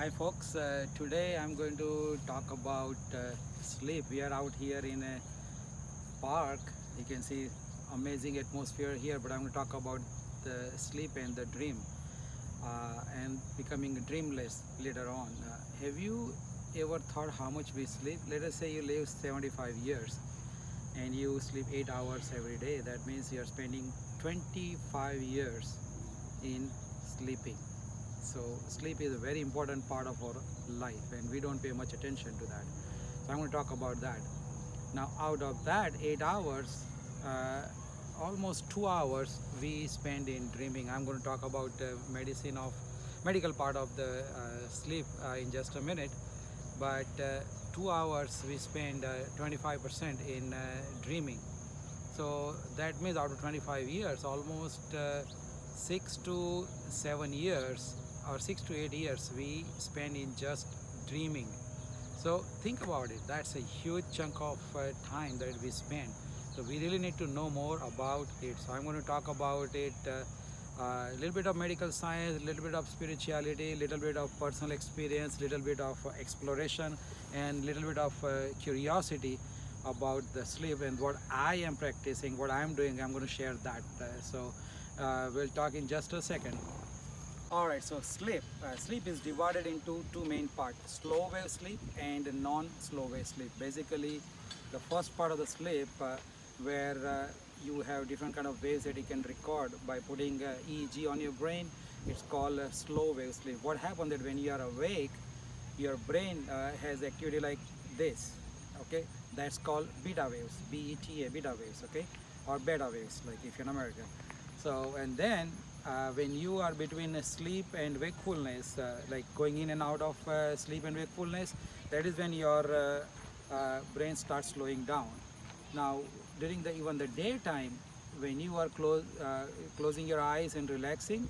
Hi folks, today I'm going to talk about sleep. We are out here in a park. You can see amazing atmosphere here, but I'm going to talk about the sleep and the dream and becoming dreamless later on. Have you ever thought how much we sleep? Let us say you live 75 years and you sleep 8 hours every day. That means you're spending 25 years in sleeping. So sleep is a very important part of our life and we don't pay much attention to that. So I'm going to talk about that. Now out of that 8 hours, almost 2 hours we spend in dreaming. I'm going to talk about medical part of the sleep in just a minute. But 2 hours we spend 25% in dreaming. So that means out of 25 years, almost 6 to 7 years or 6 to 8 years we spend in just dreaming. So think about it, that's a huge chunk of time that we spend. So we really need to know more about it. So I'm going to talk about it, a little bit of medical science, a little bit of spirituality, a little bit of personal experience, little bit of exploration, and little bit of curiosity about the sleep and what I am practicing, what I am doing. I'm going to share that. We'll talk in just a second. Alright, so sleep. Sleep is divided into two main parts, slow wave sleep and non-slow wave sleep. Basically, the first part of the sleep where you have different kind of waves that you can record by putting EEG on your brain, it's called slow wave sleep. What happens that when you are awake, your brain has activity like this, okay? That's called beta waves, B-E-T-A, beta waves, okay? Or beta waves, like if you're in America. So, and then when you are between sleep and wakefulness, like going in and out of sleep and wakefulness, that is when your brain starts slowing down. Now, during even the daytime, when you are closing your eyes and relaxing,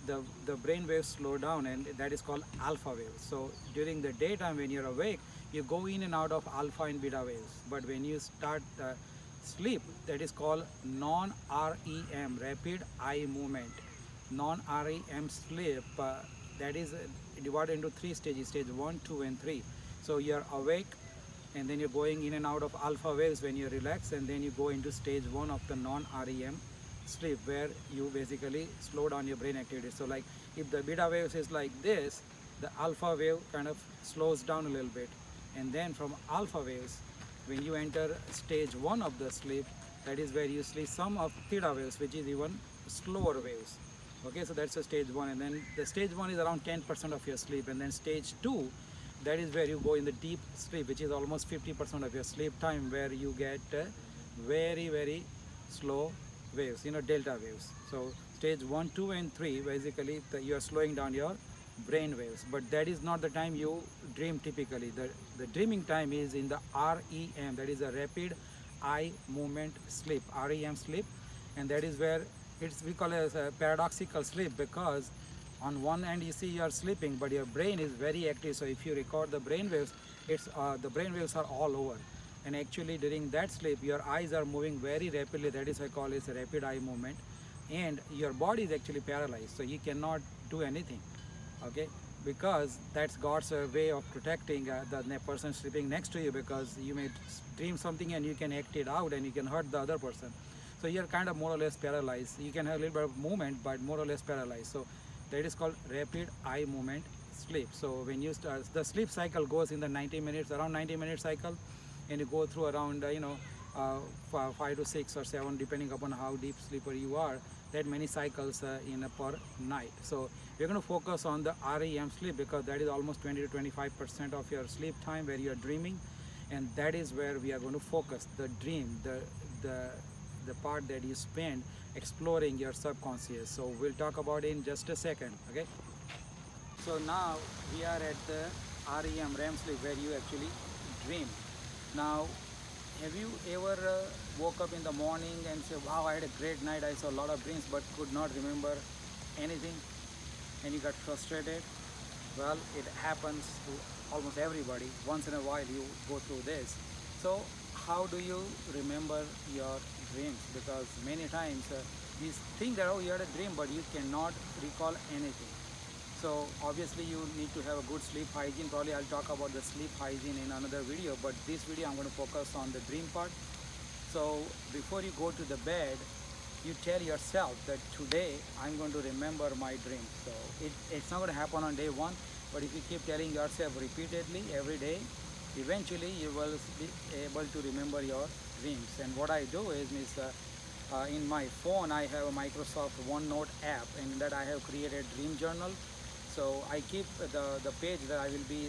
the brain waves slow down, and that is called alpha waves. So during the daytime when you're awake, you go in and out of alpha and beta waves. But when you start sleep, that is called non-REM, rapid eye movement. Non-REM sleep, that is divided into three stages, stage 1, 2 and 3. So you're awake and then you're going in and out of alpha waves when you relax, and then you go into stage 1 of the non-REM sleep where you basically slow down your brain activity. So like if the beta waves is like this, the alpha wave kind of slows down a little bit, and then from alpha waves, when you enter stage 1 of the sleep, that is where you see some of theta waves, which is even slower waves. Okay, so that's a stage 1, and then the stage 1 is around 10% of your sleep, and then stage 2, that is where you go in the deep sleep, which is almost 50% of your sleep time, where you get very, very slow waves, delta waves. So stage 1, 2 and 3, basically you are slowing down your brain waves, but that is not the time you dream typically. The dreaming time is in the REM, that is a rapid eye movement sleep, REM sleep, and that is where we call it as a paradoxical sleep, because on one end you see you are sleeping but your brain is very active. So if you record the brain waves, the brain waves are all over, and actually during that sleep your eyes are moving very rapidly. That is I call it a rapid eye movement, and your body is actually paralyzed, so you cannot do anything, okay? Because that's God's way of protecting the person sleeping next to you, because you may dream something and you can act it out and you can hurt the other person. So you're kind of more or less paralyzed. You can have a little bit of movement, but more or less paralyzed. So that is called rapid eye movement sleep. So when you start, the sleep cycle goes in the 90 minutes, around 90-minute cycle, and you go through around 5 to 6 or 7, depending upon how deep sleeper you are, that many cycles in a per night. So we're going to focus on the REM sleep, because that is almost 20 to 25% of your sleep time where you are dreaming, and that is where we are going to focus the dream, the part that you spend exploring your subconscious. So we'll talk about it in just a second, okay? So now we are at the REM sleep where you actually dream. Now, have you ever woke up in the morning and say, wow, I had a great night, I saw a lot of dreams but could not remember anything, and you got frustrated? Well, it happens to almost everybody. Once in a while you go through this. So how do you remember your dreams? Because many times you think that, oh, you had a dream, but you cannot recall anything. So obviously you need to have a good sleep hygiene. Probably I'll talk about the sleep hygiene in another video, but this video I'm going to focus on the dream part. So before you go to the bed, you tell yourself that today I'm going to remember my dreams. So it's not going to happen on day one, but if you keep telling yourself repeatedly every day, eventually you will be able to remember your dreams. And what I do is, in my phone I have a Microsoft OneNote app, and in that I have created dream journal. So I keep the page that I will be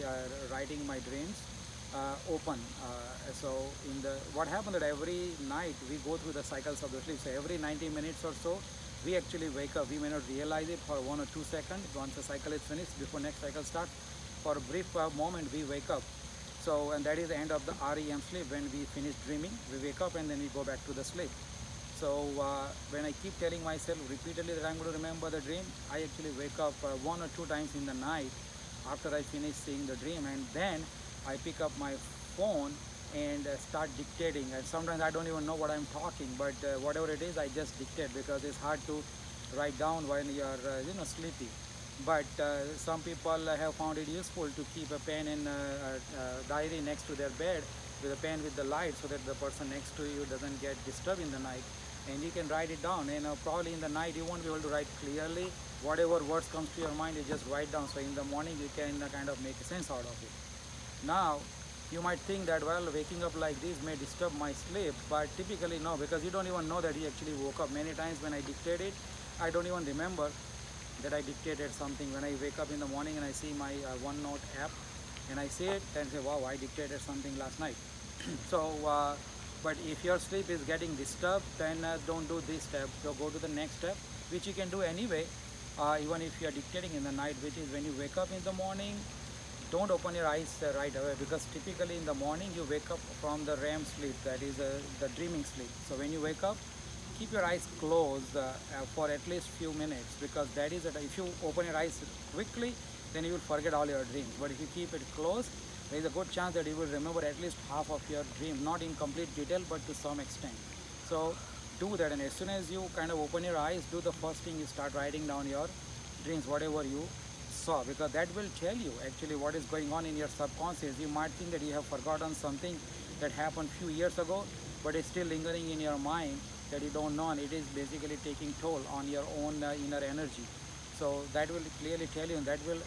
writing my dreams open. So what happened that every night we go through the cycles of the sleep. So every 90 minutes or so we actually wake up. We may not realize it for 1 or 2 seconds. Once the cycle is finished, before next cycle starts, for a brief moment we wake up. So, and that is the end of the REM sleep. When we finish dreaming, we wake up and then we go back to the sleep. So when I keep telling myself repeatedly that I'm going to remember the dream, I actually wake up 1 or 2 times in the night after I finish seeing the dream, and then I pick up my phone and start dictating. And sometimes I don't even know what I'm talking, but whatever it is, I just dictate, because it's hard to write down when you are sleepy. But some people have found it useful to keep a pen and diary next to their bed, with a pen with the light, so that the person next to you doesn't get disturbed in the night, and you can write it down. And probably in the night you won't be able to write clearly. Whatever words comes to your mind, you just write down, so in the morning you can kind of make sense out of it. Now you might think that, well, waking up like this may disturb my sleep, but typically no, because you don't even know that you actually woke up. Many times when I dictate it, I don't even remember that I dictated something. When I wake up in the morning and I see my OneNote app and I see it and say, wow, I dictated something last night. So but if your sleep is getting disturbed, then don't do this step. So go to the next step, which you can do anyway, even if you are dictating in the night, which is when you wake up in the morning, don't open your eyes right away, because typically in the morning you wake up from the REM sleep, that is the dreaming sleep. So when you wake up, keep your eyes closed for at least few minutes, because that is if you open your eyes quickly, then you will forget all your dreams. But if you keep it closed, there is a good chance that you will remember at least half of your dream, not in complete detail, but to some extent. So do that, and as soon as you kind of open your eyes, do the first thing, you start writing down your dreams, whatever you saw, because that will tell you actually what is going on in your subconscious. You might think that you have forgotten something that happened few years ago, but it's still lingering in your mind that you don't know, and it is basically taking toll on your own inner energy. So that will clearly tell you, and that will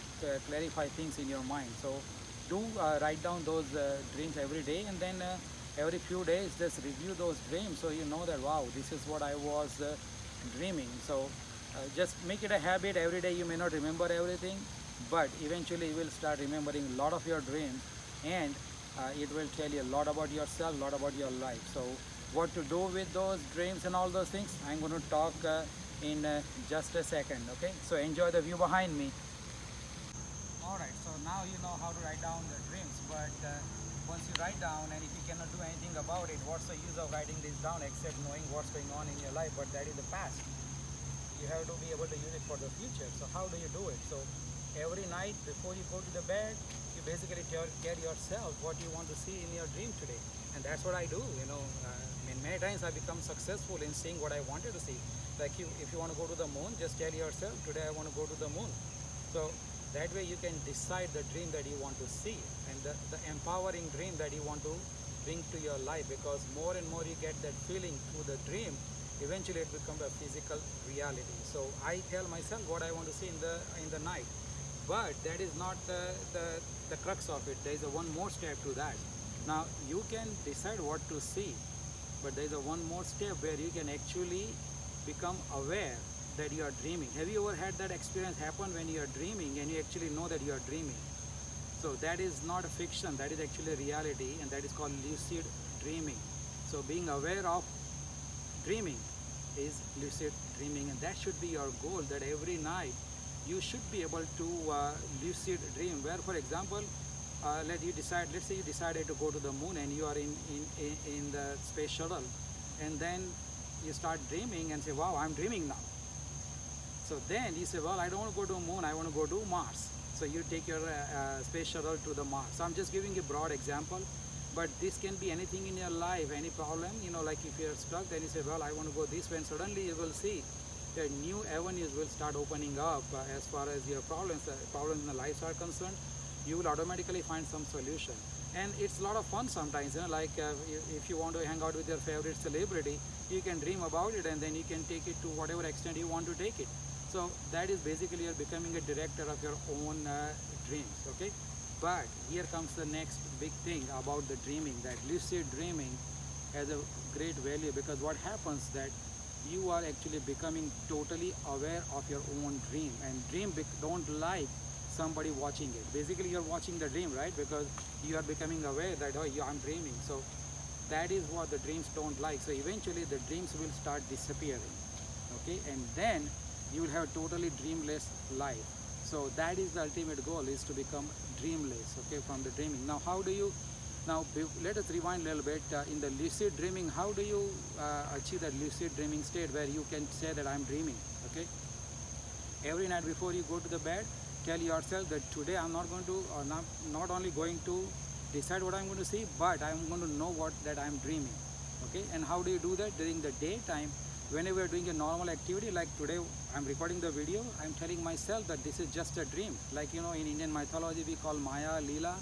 clarify things in your mind. So do write down those dreams every day, and then every few days just review those dreams, so you know that, wow, this is what I was dreaming. So just make it a habit. Every day you may not remember everything, but eventually you will start remembering a lot of your dreams, and it will tell you a lot about yourself, a lot about your life. So what to do with those dreams and all those things, I'm going to talk in just a second. Okay, so enjoy the view behind me. Alright, so now you know how to write down the dreams, but once you write down, and if you cannot do anything about it, what's the use of writing this down except knowing what's going on in your life? But that is the past. You have to be able to use it for the future. So how do you do it? So every night before you go to the bed, you basically tell yourself what you want to see in your dream today. And that's what I do. Many times I become successful in seeing what I wanted to see. Like if you want to go to the moon, just tell yourself, today I want to go to the moon. So that way you can decide the dream that you want to see, and the empowering dream that you want to bring to your life, because more and more you get that feeling through the dream, eventually it becomes a physical reality. So I tell myself what I want to see in the night, but that is not the crux of it. There is one more step to that. Now you can decide what to see, but there is one more step where you can actually become aware that you are dreaming. Have you ever had that experience happen when you are dreaming and you actually know that you are dreaming? So that is not a fiction, that is actually a reality, and that is called lucid dreaming. So being aware of dreaming is lucid dreaming, and that should be your goal, that every night you should be able to lucid dream, where, for example, let's say you decided to go to the moon, and you are in the space shuttle, and then you start dreaming and say, wow, I'm dreaming now. So then you say, well, I don't want to go to the moon, I want to go to Mars. So you take your space shuttle to the Mars. So I'm just giving a broad example, but this can be anything in your life, any problem, like if you're stuck, then you say, well, I want to go this way, and suddenly you will see that new avenues will start opening up as far as your problems in the lives are concerned. You will automatically find some solution, and it's a lot of fun sometimes, like if you want to hang out with your favorite celebrity, you can dream about it and then you can take it to whatever extent you want to take it. So that is basically you're becoming a director of your own dreams. Okay, but here comes the next big thing about the dreaming, that lucid dreaming has a great value, because what happens that you are actually becoming totally aware of your own dream, and dream don't like somebody watching it. Basically you're watching the dream, right? Because you are becoming aware that, oh yeah, I'm dreaming. So that is what the dreams don't like. So eventually the dreams will start disappearing. Okay, and then you will have a totally dreamless life. So that is the ultimate goal, is to become dreamless, okay, from the dreaming. Now how do you, now let us rewind a little bit. In the lucid dreaming, how do you achieve that lucid dreaming state where you can say that I'm dreaming? Okay, every night before you go to the bed, tell yourself that today I'm not going to, or not only going to decide what I'm going to see, but I'm going to know that I'm dreaming. Okay, and how do you do that? During the daytime, whenever you're doing a normal activity, like today I'm recording the video, I'm telling myself that this is just a dream. Like, in Indian mythology we call Maya, Leela.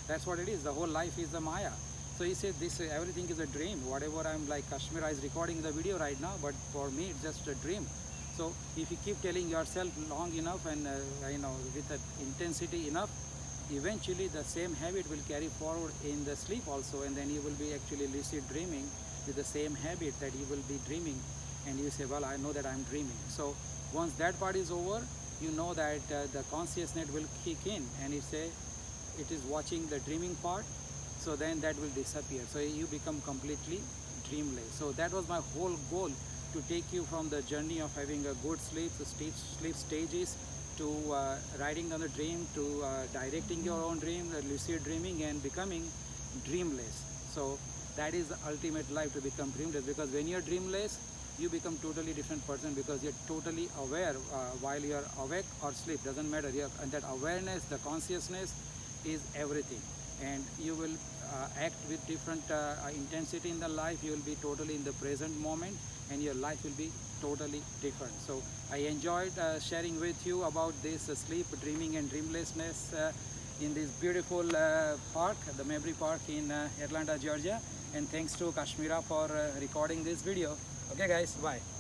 That's what it is. The whole life is the Maya. So he said this, everything is a dream. Whatever I'm, like Kashmira is recording the video right now, but for me it's just a dream. So if you keep telling yourself long enough and with that intensity enough, eventually the same habit will carry forward in the sleep also, and then you will be actually lucid dreaming with the same habit that you will be dreaming, and you say, well, I know that I'm dreaming. So once that part is over, you know that the consciousness will kick in, and it is watching the dreaming part. So then that will disappear. So you become completely dreamless. So that was my whole goal, to take you from the journey of having a good sleep, the sleep stages, to writing down the dream, to directing your own dream, lucid dreaming, and becoming dreamless. So that is the ultimate life, to become dreamless, because when you're dreamless, you become totally different person, because you're totally aware while you're awake or sleep, doesn't matter. And that awareness, the consciousness is everything, and you will act with different intensity in the life. You will be totally in the present moment, and your life will be totally different. So I enjoyed sharing with you about this sleep, dreaming, and dreamlessness in this beautiful park, the Memory Park in Atlanta, Georgia. And thanks to Kashmira for recording this video. Okay guys, bye.